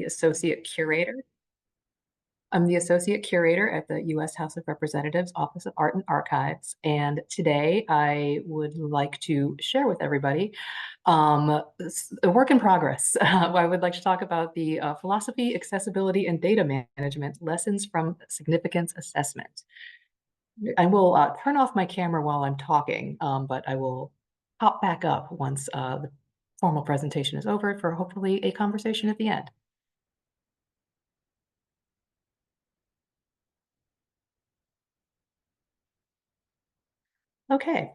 Associate Curator. I'm the Associate Curator at the U.S. House of Representatives Office of Art and Archives. And today I would like to share with everybody a work in progress. I would like to talk about the philosophy, accessibility, and data management lessons from significance assessment. I will turn off my camera while I'm talking, but I will pop back up once the formal presentation is over for hopefully a conversation at the end. Okay.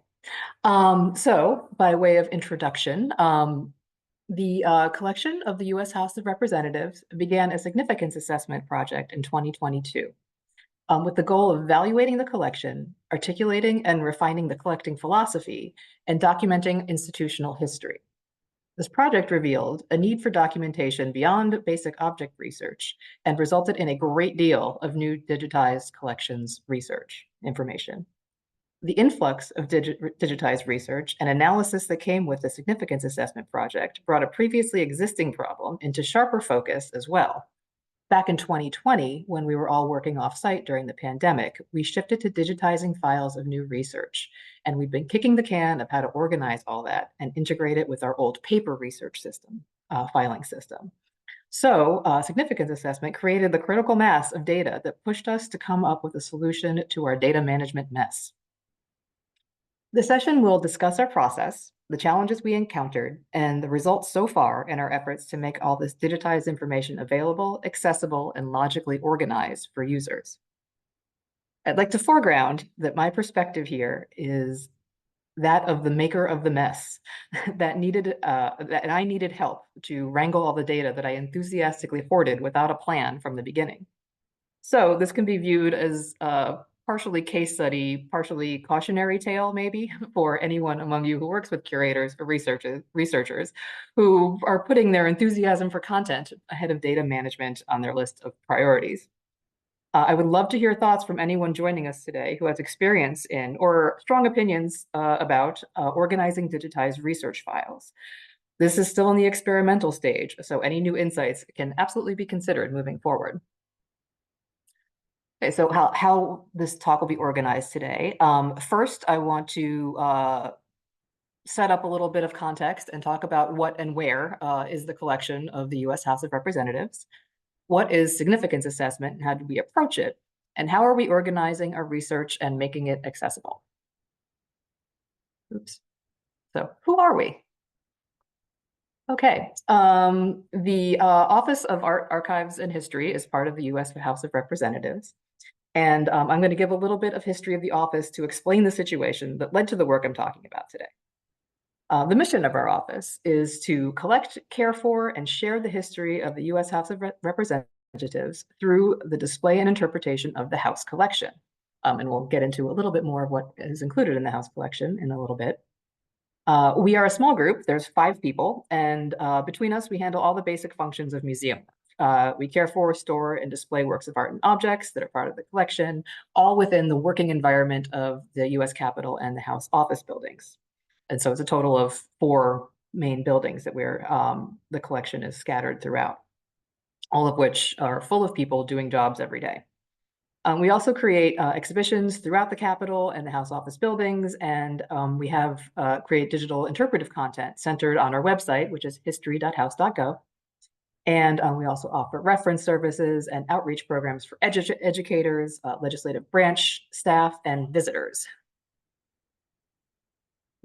So by way of introduction, the collection of the U.S. House of Representatives began a significance assessment project in 2022 with the goal of evaluating the collection, articulating and refining the collecting philosophy, and documenting institutional history. This project revealed a need for documentation beyond basic object research and resulted in a great deal of new digitized collections research information. The influx of digitized research and analysis that came with the significance assessment project brought a previously existing problem into sharper focus as well. Back in 2020, when we were all working off-site during the pandemic, we shifted to digitizing files of new research, and we've been kicking the can of how to organize all that and integrate it with our old paper research system, filing system. So significance assessment created the critical mass of data that pushed us to come up with a solution to our data management mess. The session will discuss our process, the challenges we encountered, and the results so far in our efforts to make all this digitized information available, accessible, and logically organized for users. I'd like to foreground that my perspective here is that of the maker of the mess that I needed help to wrangle all the data that I enthusiastically hoarded without a plan from the beginning. So this can be viewed as partially case study, partially cautionary tale, maybe, for anyone among you who works with curators or researchers who are putting their enthusiasm for content ahead of data management on their list of priorities. I would love to hear thoughts from anyone joining us today who has experience in or strong opinions about organizing digitized research files. This is still in the experimental stage, so any new insights can absolutely be considered moving forward. Okay, so how this talk will be organized today. First, I want to set up a little bit of context and talk about what and where is the collection of the U.S. House of Representatives. What is significance assessment and how do we approach it? And how are we organizing our research and making it accessible? Oops. So who are we? Okay, the Office of Art, Archives, and History is part of the U.S. House of Representatives. And I'm going to give a little bit of history of the office to explain the situation that led to the work I'm talking about today. The mission of our office is to collect, care for, and share the history of the U.S. House of Representatives through the display and interpretation of the House collection. And we'll get into a little bit more of what is included in the House collection in a little bit. We are a small group. There's 5 people, and between us, we handle all the basic functions of museum. We care for, store, and display works of art and objects that are part of the collection, all within the working environment of the U.S. Capitol and the House office buildings. And so it's a total of 4 main buildings that the collection is scattered throughout, all of which are full of people doing jobs every day. We also create exhibitions throughout the Capitol and the House office buildings, and we create digital interpretive content centered on our website, which is history.house.gov. And we also offer reference services and outreach programs for educators, legislative branch staff, and visitors.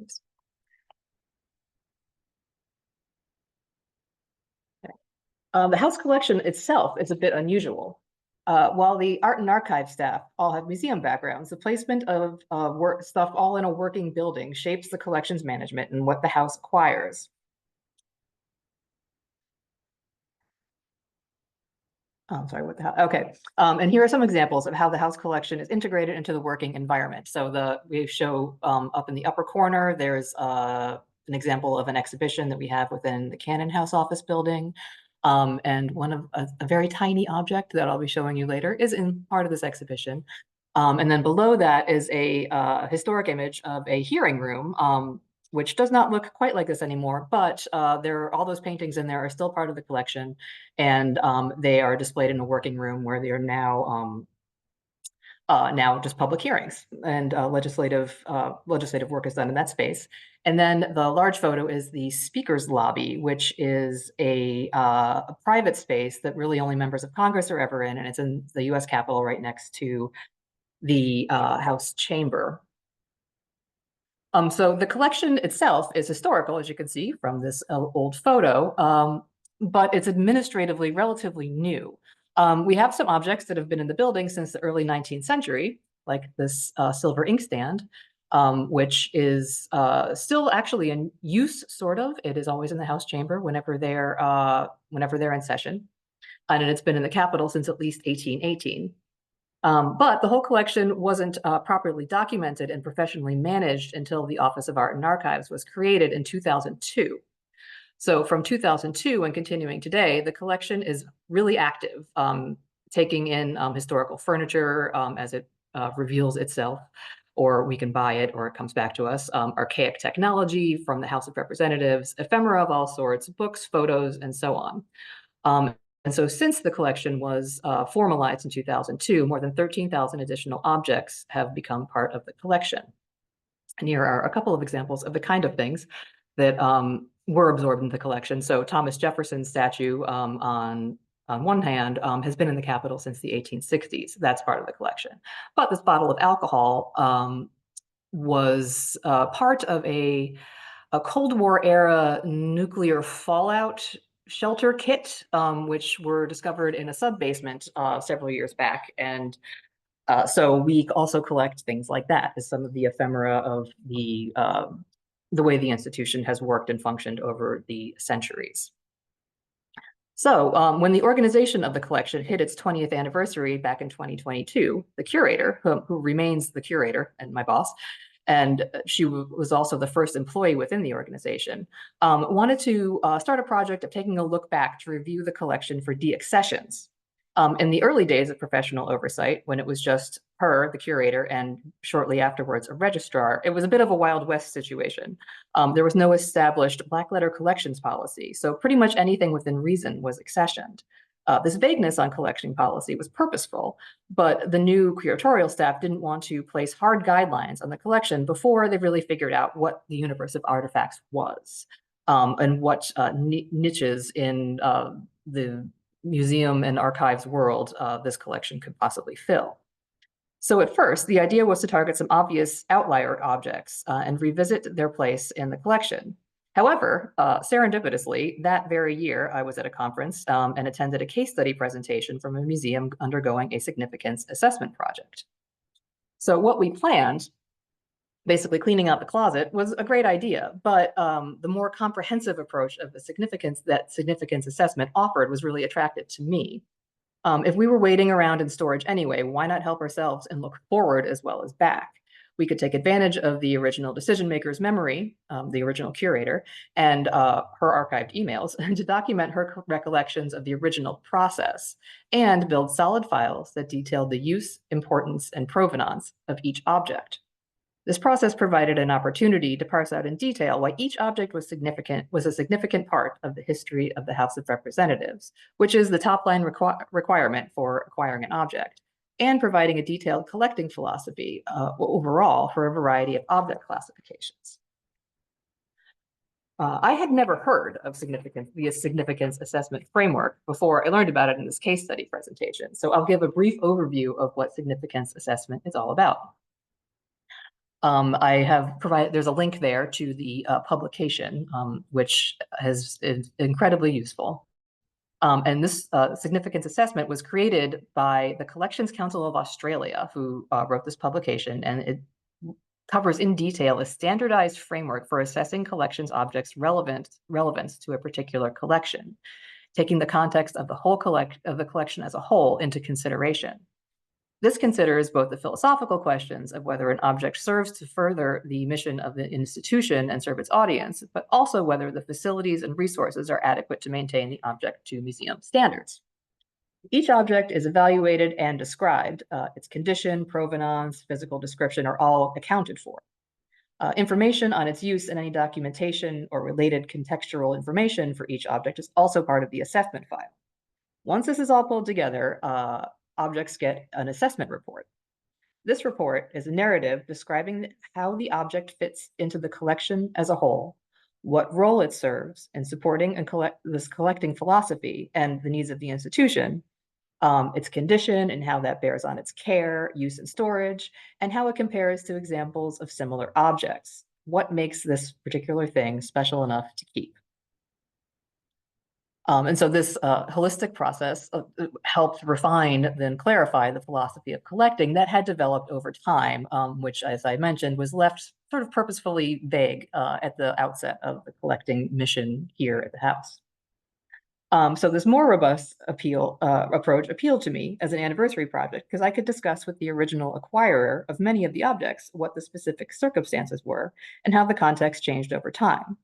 Oops. Okay. The House collection itself is a bit unusual. While the art and archive staff all have museum backgrounds, the placement of stuff all in a working building shapes the collection's management and what the House acquires. I'm sorry, what the hell? Okay. And here are some examples of how the House collection is integrated into the working environment. So we show up in the upper corner, there's an example of an exhibition that we have within the Cannon House office building. And one of a very tiny object that I'll be showing you later is in part of this exhibition. And then below that is a historic image of a hearing room which does not look quite like this anymore, but all those paintings in there are still part of the collection, and they are displayed in a working room where they are now just public hearings and legislative work is done in that space. And then the large photo is the speaker's lobby, which is a private space that really only members of Congress are ever in, and it's in the U.S. Capitol right next to the House chamber. So the collection itself is historical, as you can see from this old photo, but it's administratively relatively new. We have some objects that have been in the building since the early 19th century, like this silver inkstand, which is still actually in use, sort of. It is always in the House chamber whenever they're in session, and it's been in the Capitol since at least 1818. But the whole collection wasn't properly documented and professionally managed until the Office of Art and Archives was created in 2002. So from 2002 and continuing today, the collection is really active, taking in historical furniture as it reveals itself, or we can buy it or it comes back to us, archaic technology from the House of Representatives, ephemera of all sorts, books, photos, and so on. And so since the collection was formalized in 2002, more than 13,000 additional objects have become part of the collection. And here are a couple of examples of the kind of things that were absorbed in the collection. So Thomas Jefferson's statue on one hand has been in the Capitol since the 1860s. That's part of the collection. But this bottle of alcohol was part of a Cold War era nuclear fallout shelter kit, which were discovered in a sub basement several years back. And so we also collect things like that as some of the ephemera of the way the institution has worked and functioned over the centuries. So when the organization of the collection hit its 20th anniversary back in 2022, the curator, who remains the curator and my boss, and she was also the first employee within the organization, wanted to start a project of taking a look back to review the collection for deaccessions. In the early days of professional oversight, when it was just her, the curator, and shortly afterwards a registrar, it was a bit of a Wild West situation. There was no established black letter collections policy, so pretty much anything within reason was accessioned. This vagueness on collection policy was purposeful, but the new curatorial staff didn't want to place hard guidelines on the collection before they really figured out what the universe of artifacts was, and what niches in the museum and archives world this collection could possibly fill. So at first, the idea was to target some obvious outlier objects and revisit their place in the collection. However, serendipitously, that very year, I was at a conference and attended a case study presentation from a museum undergoing a significance assessment project. So what we planned, basically cleaning out the closet, was a great idea, but the more comprehensive approach of the significance that significance assessment offered was really attractive to me. If we were waiting around in storage anyway, why not help ourselves and look forward as well as back? We could take advantage of the original decision maker's memory, the original curator, and her archived emails to document her recollections of the original process and build solid files that detailed the use, importance, and provenance of each object. This process provided an opportunity to parse out in detail why each object was a significant part of the history of the House of Representatives, which is the top line requirement for acquiring an object, and providing a detailed collecting philosophy overall for a variety of object classifications. I had never heard of the significance assessment framework before I learned about it in this case study presentation. So I'll give a brief overview of what significance assessment is all about. I have provided, there's a link there to the publication, which is incredibly useful. And this significance assessment was created by the Collections Council of Australia, who wrote this publication, and it covers in detail a standardized framework for assessing collections objects' relevance to a particular collection, taking the context of the whole collection as a whole into consideration. This considers both the philosophical questions of whether an object serves to further the mission of the institution and serve its audience, but also whether the facilities and resources are adequate to maintain the object to museum standards. Each object is evaluated and described. Its condition, provenance, physical description are all accounted for. Information on its use and any documentation or related contextual information for each object is also part of the assessment file. Once this is all pulled together, objects get an assessment report. This report is a narrative describing how the object fits into the collection as a whole, what role it serves in supporting and this collecting philosophy and the needs of the institution, its condition and how that bears on its care, use, and storage, and how it compares to examples of similar objects. What makes this particular thing special enough to keep? And so this holistic process helped refine, then clarify the philosophy of collecting that had developed over time, which, as I mentioned, was left sort of purposefully vague at the outset of the collecting mission here at the house. So this more robust approach appealed to me as an anniversary project because I could discuss with the original acquirer of many of the objects what the specific circumstances were and how the context changed over time.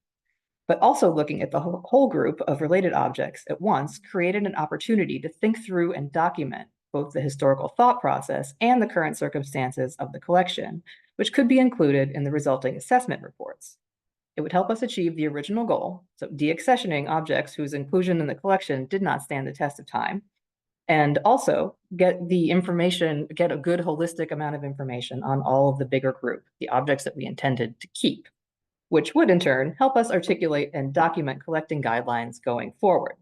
But also looking at the whole group of related objects at once created an opportunity to think through and document both the historical thought process and the current circumstances of the collection, which could be included in the resulting assessment reports. It would help us achieve the original goal, so deaccessioning objects whose inclusion in the collection did not stand the test of time, and also get a good holistic amount of information on all of the bigger group, the objects that we intended to keep, which would in turn help us articulate and document collecting guidelines going forward.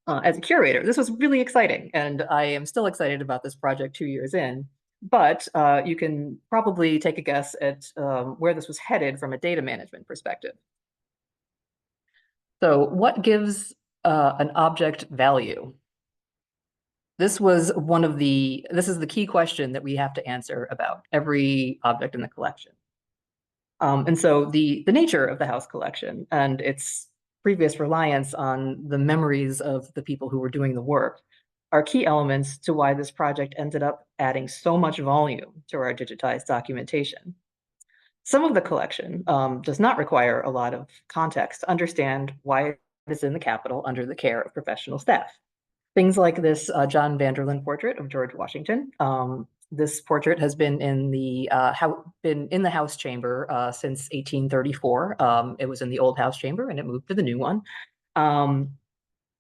As a curator, this was really exciting, and I am still excited about this project 2 years in, but you can probably take a guess at where this was headed from a data management perspective. So what gives an object value? This is the key question that we have to answer about every object in the collection. And so the nature of the house collection and its previous reliance on the memories of the people who were doing the work are key elements to why this project ended up adding so much volume to our digitized documentation. Some of the collection does not require a lot of context to understand why it is in the Capitol under the care of professional staff. Things like this John Vanderlyn portrait of George Washington. This portrait has been in the House chamber since 1834. It was in the old House chamber and it moved to the new one.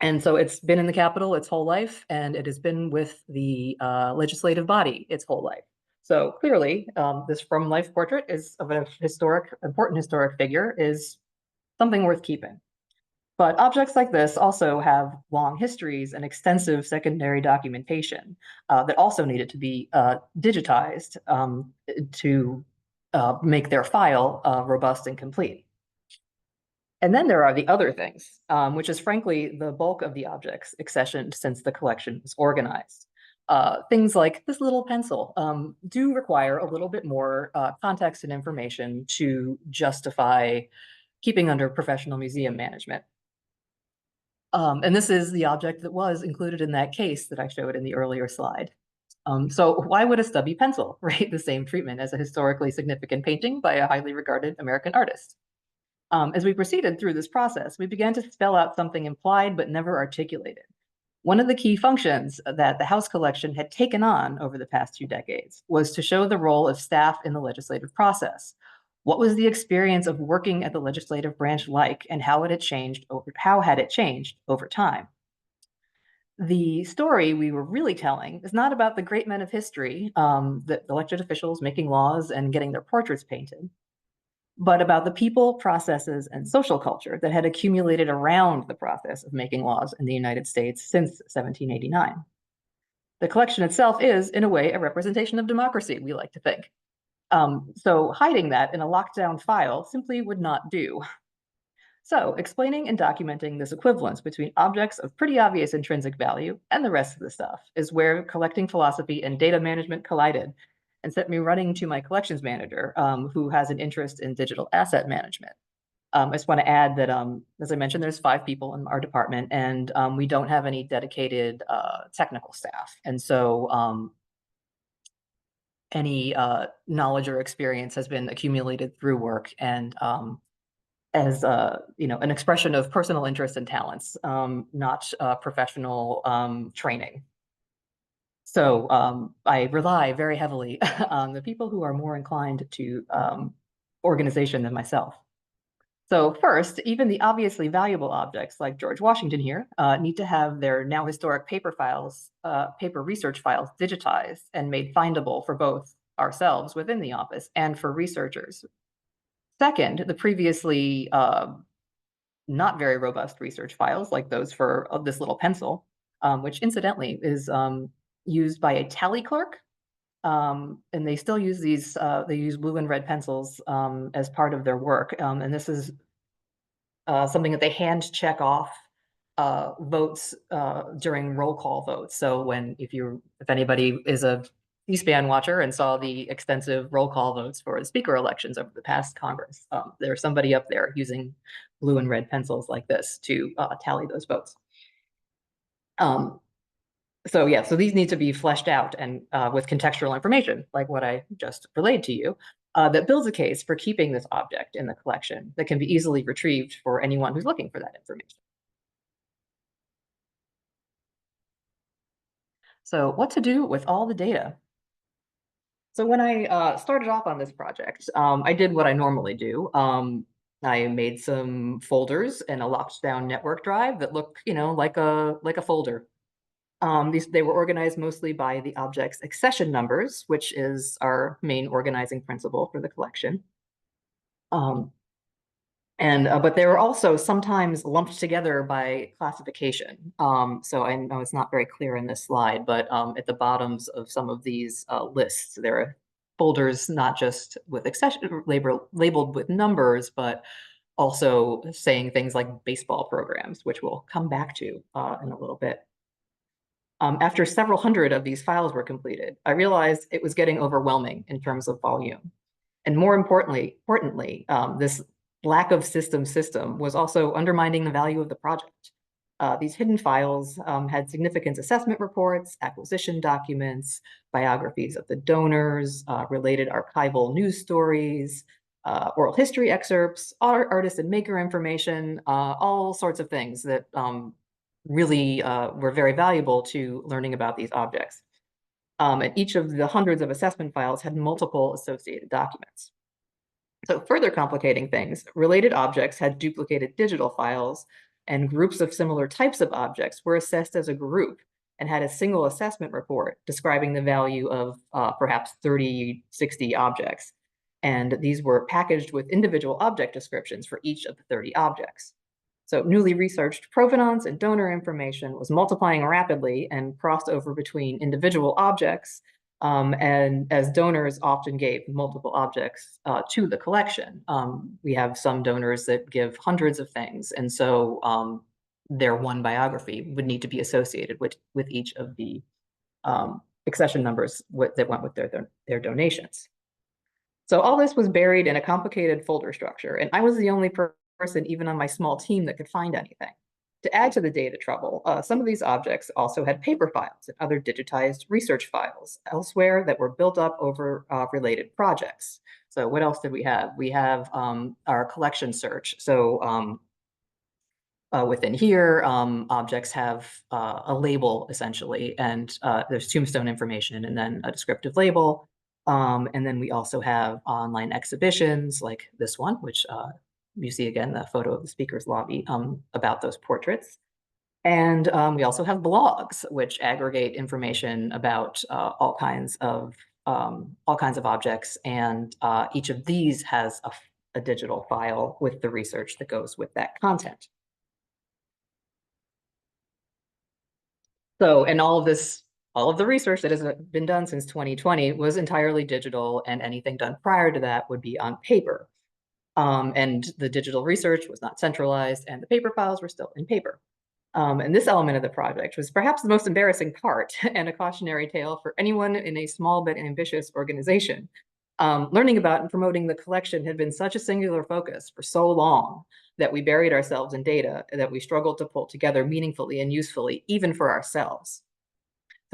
And so it's been in the Capitol its whole life, and it has been with the legislative body its whole life. So clearly, this from life portrait is of an important historic figure is something worth keeping. But objects like this also have long histories and extensive secondary documentation that also needed to be digitized to make their file robust and complete. And then there are the other things, which is frankly the bulk of the objects accessioned since the collection was organized. Things like this little pencil do require a little bit more context and information to justify keeping under professional museum management. And this is the object that was included in that case that I showed in the earlier slide. So why would a stubby pencil rate the same treatment as a historically significant painting by a highly regarded American artist? As we proceeded through this process, we began to spell out something implied but never articulated. One of the key functions that the House collection had taken on over the past 2 decades was to show the role of staff in the legislative process. What was the experience of working at the legislative branch like, and how had it changed over time? The story we were really telling is not about the great men of history, the elected officials making laws and getting their portraits painted, but about the people, processes, and social culture that had accumulated around the process of making laws in the United States since 1789. The collection itself is, in a way, a representation of democracy, we like to think. So hiding that in a lockdown file simply would not do. So explaining and documenting this equivalence between objects of pretty obvious intrinsic value and the rest of the stuff is where collecting philosophy and data management collided and set me running to my collections manager, who has an interest in digital asset management. I just want to add that, as I mentioned, there's 5 people in our department, and we don't have any dedicated technical staff. And so any knowledge or experience has been accumulated through work and as an expression of personal interests and talents, not professional training. So I rely very heavily on the people who are more inclined to organization than myself. So first, even the obviously valuable objects like George Washington here need to have their now historic paper research files digitized and made findable for both ourselves within the office and for researchers. Second, the previously not very robust research files like those for this little pencil, which incidentally is used by a tally clerk. And they still use they use blue and red pencils as part of their work. And this is something that they hand check off votes during roll call votes. So if anybody is a C-SPAN watcher and saw the extensive roll call votes for the speaker elections over the past Congress, there's somebody up there using blue and red pencils like this to tally those votes. So yeah, so these need to be fleshed out and with contextual information, like what I just relayed to you, that builds a case for keeping this object in the collection that can be easily retrieved for anyone who's looking for that information. So what to do with all the data? So when I started off on this project, I did what I normally do. I made some folders in a locked down network drive that look, like a folder. They were organized mostly by the object's accession numbers, which is our main organizing principle for the collection. Um, but they were also sometimes lumped together by classification. So I know it's not very clear in this slide, but at the bottoms of some of these lists, there are folders not just with accession labeled with numbers, but also saying things like baseball programs, which we'll come back to in a little bit. After several hundred of these files were completed, I realized it was getting overwhelming in terms of volume. And more importantly, this lack of system was also undermining the value of the project. These hidden files had significant assessment reports, acquisition documents, biographies of the donors, related archival news stories, oral history excerpts, artist and maker information, all sorts of things that really were very valuable to learning about these objects. And each of the hundreds of assessment files had multiple associated documents. So further complicating things, related objects had duplicated digital files, and groups of similar types of objects were assessed as a group and had a single assessment report describing the value of perhaps 30, 60 objects. And these were packaged with individual object descriptions for each of the 30 objects. So newly researched provenance and donor information was multiplying rapidly and crossed over between individual objects, and as donors often gave multiple objects to the collection. We have some donors that give hundreds of things, and so their one biography would need to be associated with each of the accession numbers that went with their donations. So all this was buried in a complicated folder structure, and I was the only person, even on my small team, that could find anything. To add to the data trouble, some of these objects also had paper files and other digitized research files elsewhere that were built up over related projects. So what else did we have? We have our collection search. So within here, objects have a label essentially, and there's tombstone information and then a descriptive label. And then we also have online exhibitions like this one, which you see again the photo of the speaker's lobby about those portraits. And we also have blogs, which aggregate information about all kinds of objects, and each of these has a digital file with the research that goes with that content. So, and all of the research that has been done since 2020 was entirely digital, and anything done prior to that would be on paper. And the digital research was not centralized, and the paper files were still in paper. And this element of the project was perhaps the most embarrassing part and a cautionary tale for anyone in a small but ambitious organization. Learning about and promoting the collection had been such a singular focus for so long that we buried ourselves in data that we struggled to pull together meaningfully and usefully, even for ourselves.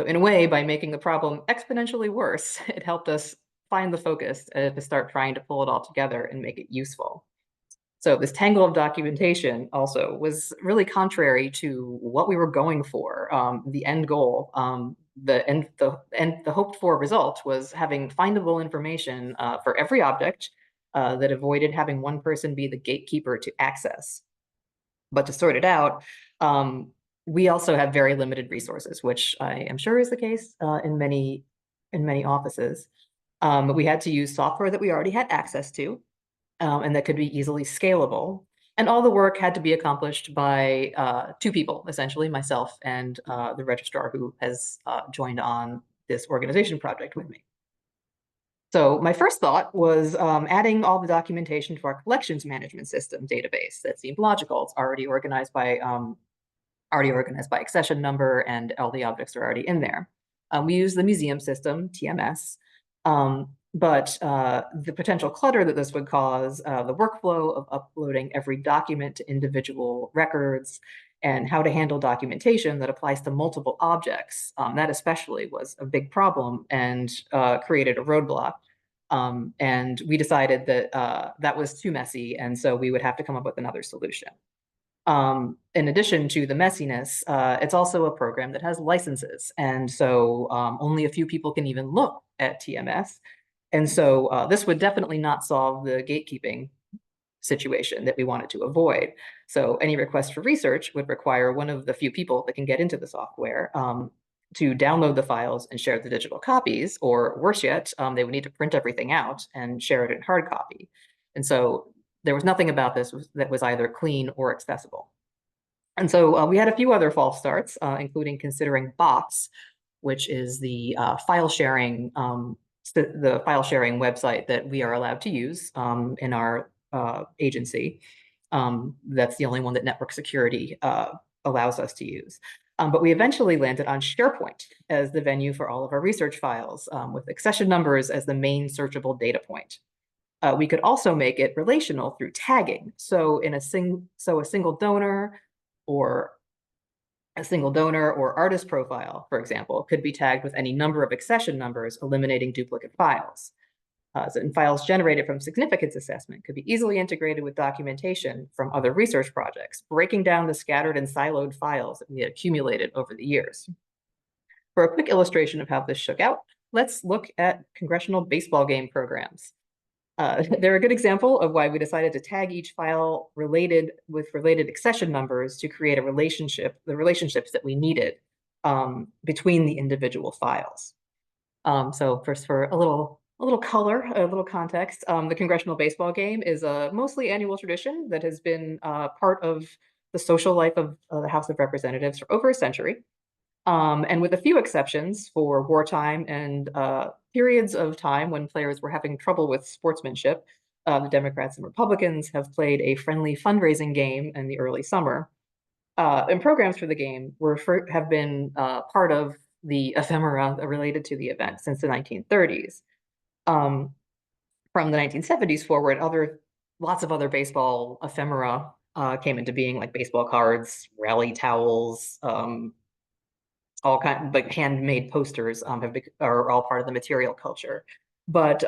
So in a way, by making the problem exponentially worse, it helped us find the focus to start trying to pull it all together and make it useful. So this tangle of documentation also was really contrary to what we were going for. The end goal, the hoped for result was having findable information for every object that avoided having one person be the gatekeeper to access. But to sort it out, we also have very limited resources, which I am sure is the case in many offices. But we had to use software that we already had access to, and that could be easily scalable. And all the work had to be accomplished by two people, essentially, myself and the registrar who has joined on this organization project with me. So my first thought was adding all the documentation to our collections management system database. That seemed logical. It's already organized by accession number, and all the objects are already in there. We use the museum system, TMS, but the potential clutter that this would cause, the workflow of uploading every document to individual records, and how to handle documentation that applies to multiple objects, that especially was a big problem and created a roadblock. And we decided that that was too messy, and so we would have to come up with another solution. In addition to the messiness, it's also a program that has licenses. And so only a few people can even look at TMS. And so this would definitely not solve the gatekeeping situation that we wanted to avoid. So any request for research would require one of the few people that can get into the software to download the files and share the digital copies, or worse yet, they would need to print everything out and share it in hard copy. And so there was nothing about this that was either clean or accessible. And so we had a few other false starts, including considering bots, which is the file sharing website that we are allowed to use in our agency. That's the only one that network security allows us to use. But we eventually landed on SharePoint as the venue for all of our research files, with accession numbers as the main searchable data point. We could also make it relational through tagging. So a single donor or artist profile, for example, could be tagged with any number of accession numbers, eliminating duplicate files. And files generated from significance assessment could be easily integrated with documentation from other research projects, breaking down the scattered and siloed files that we had accumulated over the years. For a quick illustration of how this shook out, let's look at congressional baseball game programs. They're a good example of why we decided to tag each file related accession numbers to create the relationships that we needed between the individual files. So first, for a little color, a little context, the congressional baseball game is a mostly annual tradition that has been part of the social life of the House of Representatives for over a century. And with a few exceptions for wartime and periods of time when players were having trouble with sportsmanship, the Democrats and Republicans have played a friendly fundraising game in the early summer. And programs for the game have been part of the ephemera related to the event since the 1930s. From the 1970s forward, lots of other baseball ephemera came into being, like baseball cards, rally towels, all kind of like handmade posters are all part of the material culture. But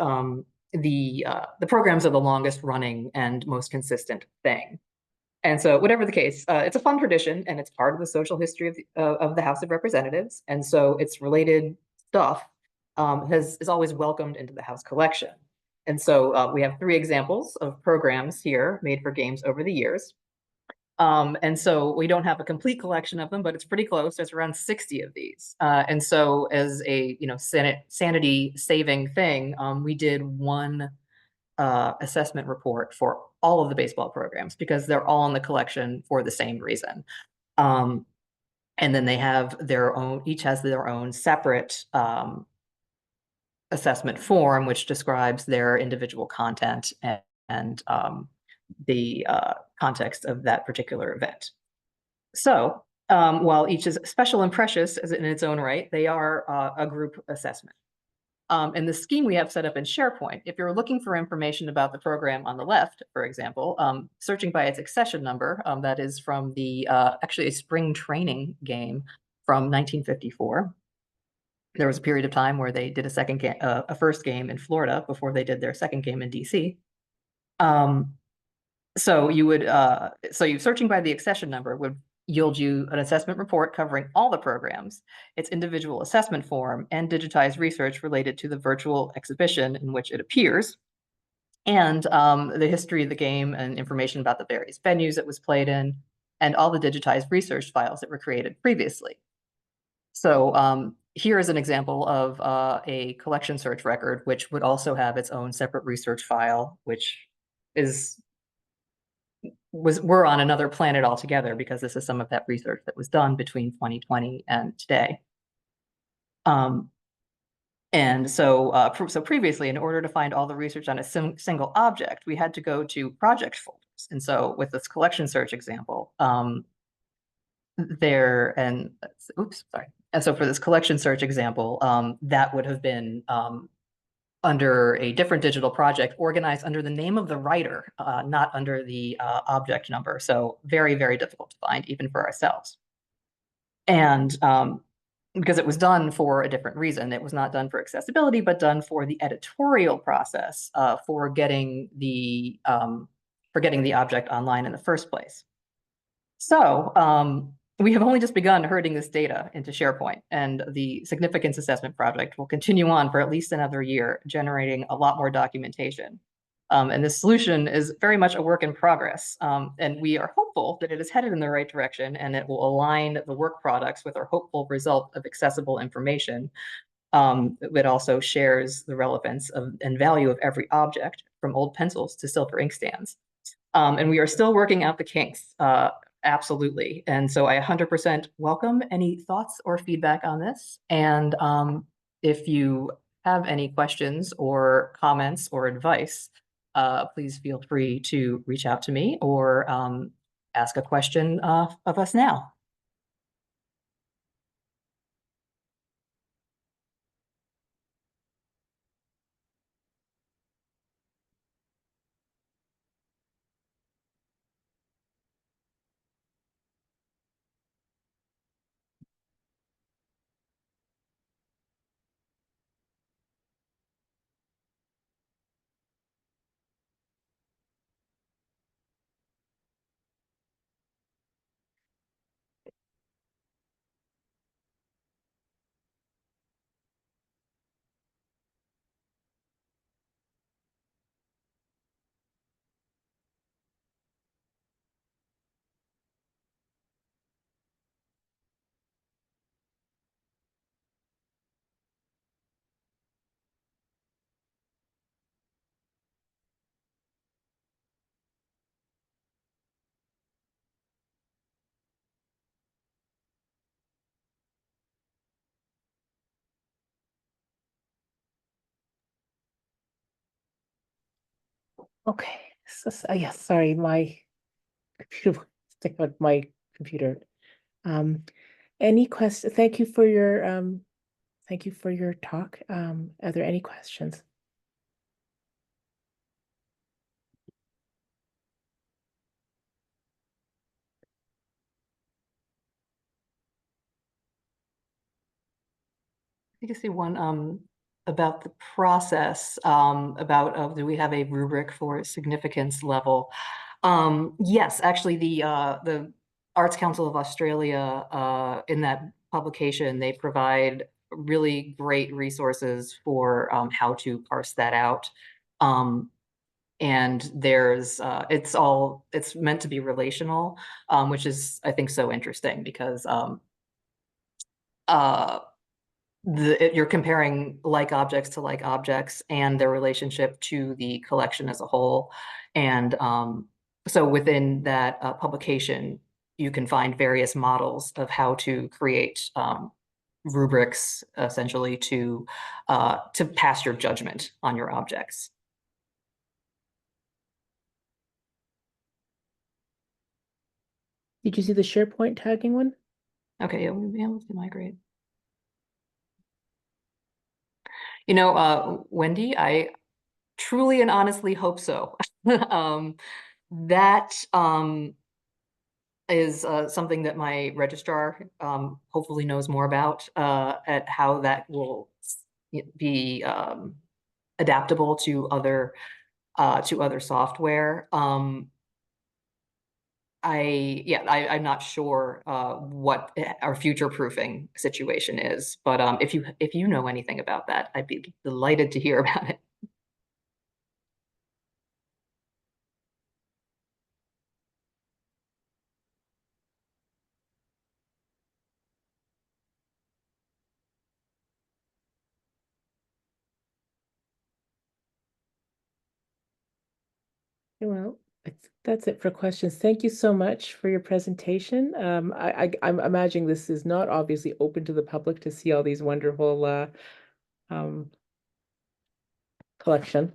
the programs are the longest running and most consistent thing. And so whatever the case, it's a fun tradition, and it's part of the social history of the House of Representatives. And so its related stuff is always welcomed into the House collection. And so we have 3 examples of programs here made for games over the years. And so we don't have a complete collection of them, but it's pretty close. There's around 60 of these. And so as a sanity saving thing, we did one assessment report for all of the baseball programs because they're all in the collection for the same reason. And then they have each has their own separate assessment form, which describes their individual content and the context of that particular event. So while each is special and precious in its own right, they are a group assessment. And the scheme we have set up in SharePoint, if you're looking for information about the program on the left, for example, searching by its accession number, that is from actually a spring training game from 1954. There was a period of time where they did a first game in Florida before they did their second game in DC. So you searching by the accession number would yield you an assessment report covering all the programs, its individual assessment form, and digitized research related to the virtual exhibition in which it appears. and the history of the game and information about the various venues it was played in, and all the digitized research files that were created previously. So here is an example of a collection search record, which would also have its own separate research file, which is we're on another planet altogether because this is some of that research that was done between 2020 and today. And so previously, in order to find all the research on a single object, we had to go to project folders. And so with this collection search example, oops, sorry. And so for this collection search example, that would have been under a different digital project organized under the name of the writer, not under the object number. So very, very difficult to find even for ourselves. And because it was done for a different reason. It was not done for accessibility, but done for the editorial process for getting the object online in the first place. So we have only just begun herding this data into SharePoint, and the significance assessment project will continue on for at least another year, generating a lot more documentation. And this solution is very much a work in progress. And we are hopeful that it is headed in the right direction and it will align the work products with our hopeful result of accessible information. It also shares the relevance and value of every object, from old pencils to silver inkstands. And we are still working out the kinks, absolutely. And so I 100% welcome any thoughts or feedback on this. And if you have any questions or comments or advice, please feel free to reach out to me or ask a question of us now. Okay, yes, sorry, my computer stick on my computer. Any question? Thank you for your talk. Are there any questions? I can see one about the process, about do we have a rubric for significance level? Yes, actually, the Arts Council of Australia, in that publication, they provide really great resources for how to parse that out. And it's meant to be relational, which is, I think, so interesting because uh, you're comparing like objects to like objects and their relationship to the collection as a whole. And so within that publication, you can find various models of how to create rubrics, essentially, to pass your judgment on your objects. Did you see the SharePoint tagging one? Okay, yeah, we'll be able to migrate. You know, Wendy, I truly and honestly hope so. That is something that my registrar hopefully knows more about, at how that will be adaptable to other software. I'm not sure what our future proofing situation is, but if you know anything about that, I'd be delighted to hear about it. Well, that's it for questions. Thank you so much for your presentation. I'm imagining this is not obviously open to the public to see all these wonderful um, collection.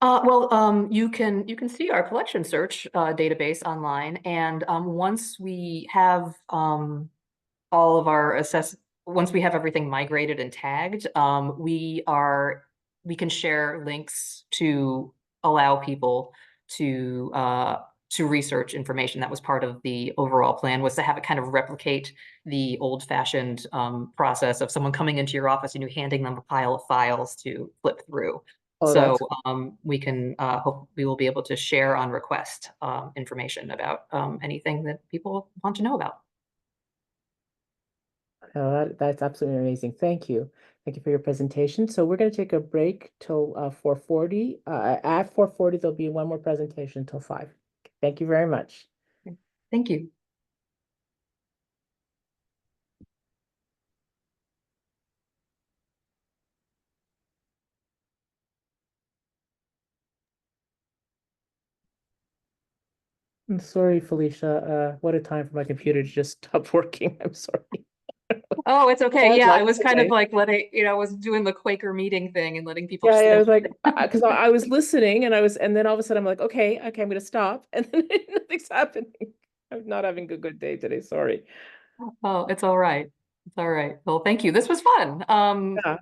You can see our collection search database online, and once we have all of our once we have everything migrated and tagged, we can share links to allow people to research information. That was part of the overall plan, was to have it kind of replicate the old-fashioned process of someone coming into your office and you handing them a pile of files to flip through. Oh, So that's we can hope we will be able to share on request information about anything that people want to know about. that's absolutely amazing. Thank you. Thank you for your presentation. So we're going to take a break till 4:40. At 4:40, there'll be one more presentation till 5. Thank you very much. Thank you. I'm sorry, Felicia. What a time for my computer to just stop working. I'm sorry. Oh, it's okay. Bad Yeah, I luck was kind of today. like I was doing the Quaker meeting thing and letting people Yeah, just yeah, I know. was like, because I was listening and then all of a sudden I'm like, okay, I'm going to stop. And then nothing's happening. I'm not having a good day today. Sorry. Oh, it's all right. It's all right. Well, thank you. This was fun. Yeah.